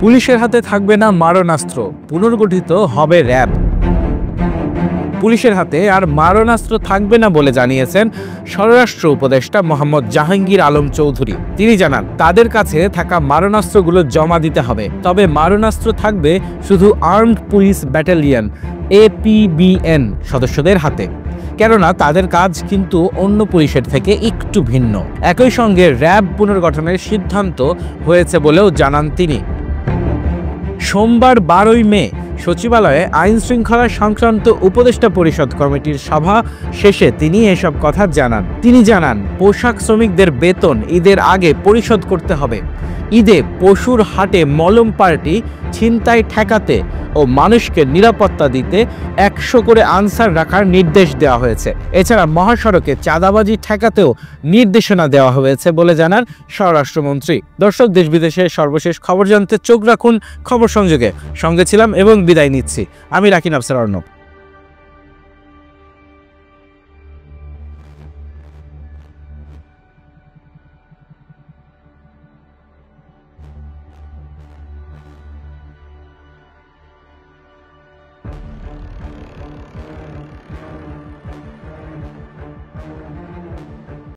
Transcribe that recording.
পুলিশের হাতে থাকবে না মারণাস্ত্র, পুনর্গঠিত হবে র্যাব। পুলিশের হাতে আর মারণাস্ত্র থাকবে না বলে জানিয়েছেন স্বরাষ্ট্র উপদেষ্টা মোহাম্মদ জাহাঙ্গীর আলম চৌধুরী। তিনি জানান, তাদের কাছে থাকা মারণাস্ত্রগুলো জমা দিতে হবে, তবে মারণাস্ত্র থাকবে শুধু আর্মড পুলিশ ব্যাটালিয়ন APBN সদস্যদের হাতে, কেননা তাদের কাজ কিন্তু অন্য পুলিশের থেকে একটু ভিন্ন। একই সঙ্গে র্যাব পুনর্গঠনের সিদ্ধান্ত হয়েছে বলেও জানান তিনি। সোমবার 12ই মে সচিবালয়ে আইন শৃঙ্খলা সংক্রান্ত উপদেষ্টা পরিষদ কমিটির সভা শেষে তিনি এসব কথা জানান। তিনি জানান, পোশাক শ্রমিকদের বেতন ঈদের আগে পরিশোধ করতে হবে। ঈদে পশুর হাটে মলম পার্টি ছিনতাই ঠেকাতে ও মানুষকে নিরাপত্তা দিতে 100 করে আনসার রাখার নির্দেশ দেওয়া হয়েছে। এছাড়া মহাসড়কে চাঁদাবাজি ঠেকাতেও নির্দেশনা দেওয়া হয়েছে বলে জানান স্বরাষ্ট্রমন্ত্রী। দর্শক, দেশ বিদেশের সর্বশেষ খবর জানতে চোখ রাখুন খবর সংযোগে। সঙ্গে ছিলাম এবং বিদায় নিচ্ছি। আমি রাকিন আফসার অর্ণব।